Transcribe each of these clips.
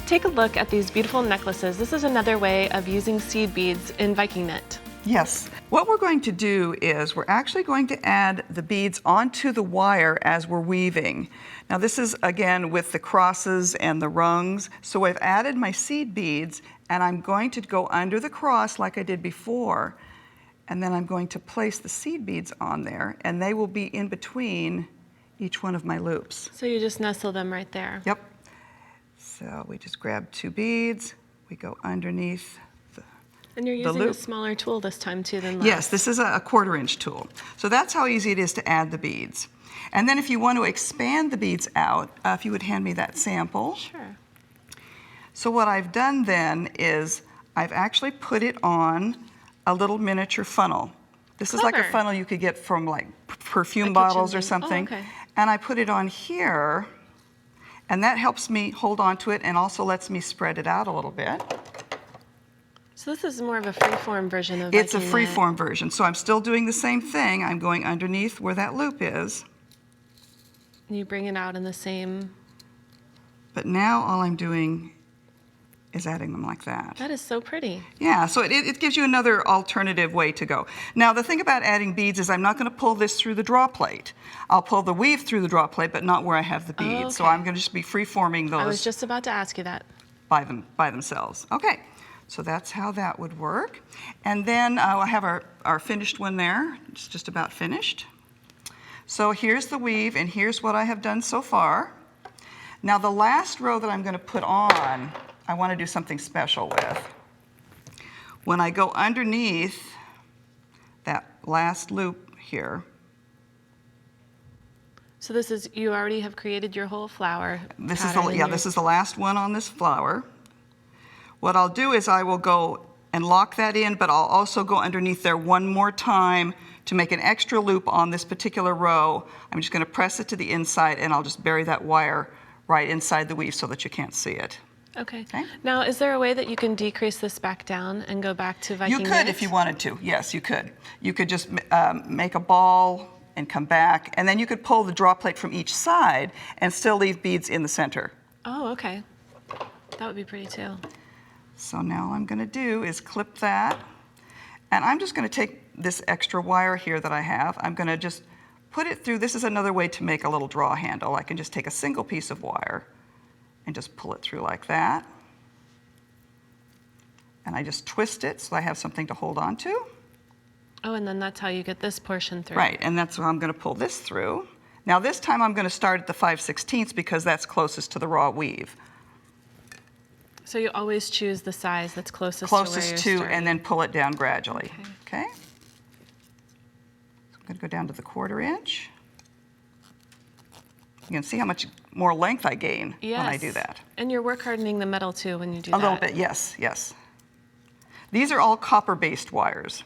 take a look at these beautiful necklaces. This is another way of using seed beads in Viking knit. Yes. What we're going to do is we're actually going to add the beads onto the wire as we're weaving. Now this is again with the crosses and the rungs. So I've added my seed beads and I'm going to go under the cross like I did before. And then I'm going to place the seed beads on there and they will be in between each one of my loops. So you just nestle them right there. Yep. So we just grab 2 beads, we go underneath and you're using a smaller tool this time too than last. Yes, this is a 1/4 inch tool. So that's how easy it is to add the beads. And then if you want to expand the beads out, if you would hand me that sample. Sure. So what I've done then is I've actually put it on a little miniature funnel. This is like a funnel you could get from like perfume bottles or something. Oh, okay. And I put it on here, and that helps me hold on to it and also lets me spread it out a little bit. So this is more of a free-form version of It's a Viking free-form version. So I'm still doing the same thing. I'm going underneath where that loop is. And you bring it out in the same... But now all I'm doing is adding them like that. That is so pretty. Yeah, so it gives you another alternative way to go. Now the thing about adding beads is I'm not going to pull this through the draw plate. I'll pull the weave through the draw plate, but not where I have the beads. Okay. So I'm going to just be free-forming those. I was just about to ask you that. By themselves. Okay, so that's how that would work. And then I have our finished one there. It's just about finished. So here's the weave, and here's what I have done so far. Now the last row that I'm going to put on, I want to do something special with. When I go underneath that last loop here. So this is, you already have created your whole flower. This is the last one on this flower. What I'll do is I will go and lock that in, but I'll also go underneath there one more time to make an extra loop on this particular row. I'm just going to press it to the inside and I'll just bury that wire right inside the weave so that you can't see it. Okay. Now, is there a way that you can decrease this back down and go back to Viking You could knit? if you wanted to. Yes, you could. You could just make a ball and come back, and then you could pull the draw plate from each side and still leave beads in the center. Oh, okay. That would be pretty too. So now all I'm going to do is clip that, and I'm just going to take this extra wire here that I have. I'm going to just put it through. This is another way to make a little draw handle. I can just take a single piece of wire and just pull it through like that. And I just twist it so I have something to hold on to. Oh, and then that's how you get this portion through. Right, and that's how I'm going to pull this through. Now this time I'm going to start at the 5/16 because that's closest to the raw weave. So you always choose the size that's closest to and then pull it down gradually. Okay. So I'm going to go down to the 1/4 inch. You can see how much more length I gain when I do that. And you're work hardening the metal too when you do that. A little bit, yes, yes. These are all copper-based wires.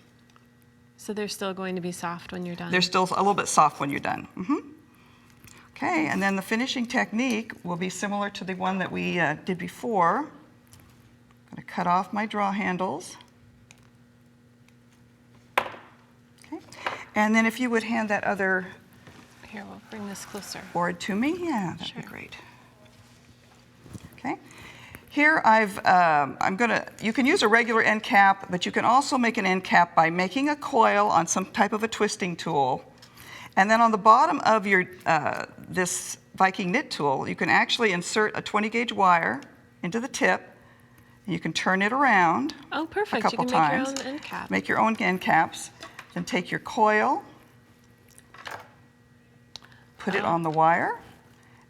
So they're still going to be soft when you're done? They're still a little bit soft when you're done. Okay, and then the finishing technique will be similar to the one that we did before. I'm going to cut off my draw handles. Okay, and then if you would hand that other Here, we'll bring this closer. board to me, yeah, that'd Sure. be great. Okay, here you can use a regular end cap, but you can also make an end cap by making a coil on some type of a twisting tool. And then on the bottom of your this Viking knit tool, you can actually insert a 20 gauge wire into the tip, and you can turn it around. Oh, perfect. A couple you can times. make your own end cap. Make your own end caps. Then take your coil, put it on the wire,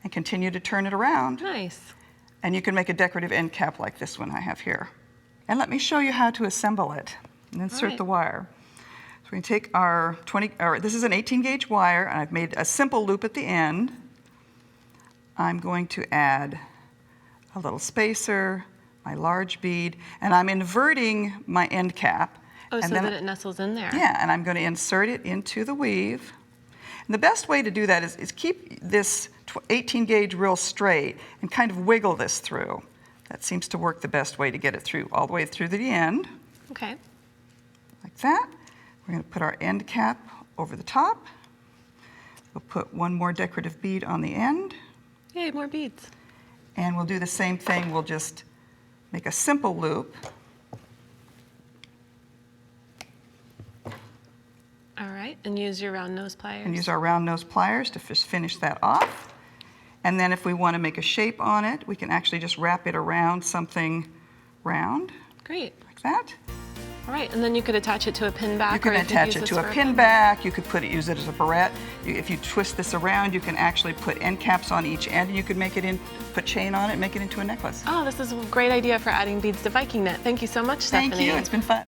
and continue to turn it around. Nice. And you can make a decorative end cap like this one I have here. And let me show you how to assemble it and insert the wire. So we can take our this is an 18 gauge wire, and I've made a simple loop at the end. I'm going to add a little spacer, my large bead, and I'm inverting my end cap. Oh, and so then that it nestles in there. Yeah, and I'm going to insert it into the weave. And the best way to do that is keep this 18 gauge real straight and kind of wiggle this through. That seems to work the best way to get it through, all the way through to the end. Okay. Like that. We're going to put our end cap over the top. We'll put one more decorative bead on the end. Yay, more beads. And we'll do the same thing. We'll just make a simple loop. All right, and use your round nose pliers. And use our round nose pliers to finish that off. And then if we want to make a shape on it, we can actually just wrap it around something round. Great. Like that. All right, and then you could attach it to a pin back. You can attach it to a pin back. You could use it as a barrette. If you twist this around, you can actually put end caps on each end, and you could put chain on it, make it into a necklace. Oh, this is a great idea for adding beads to Viking knit. Thank you so much, Stephanie. Thank you. It's been fun.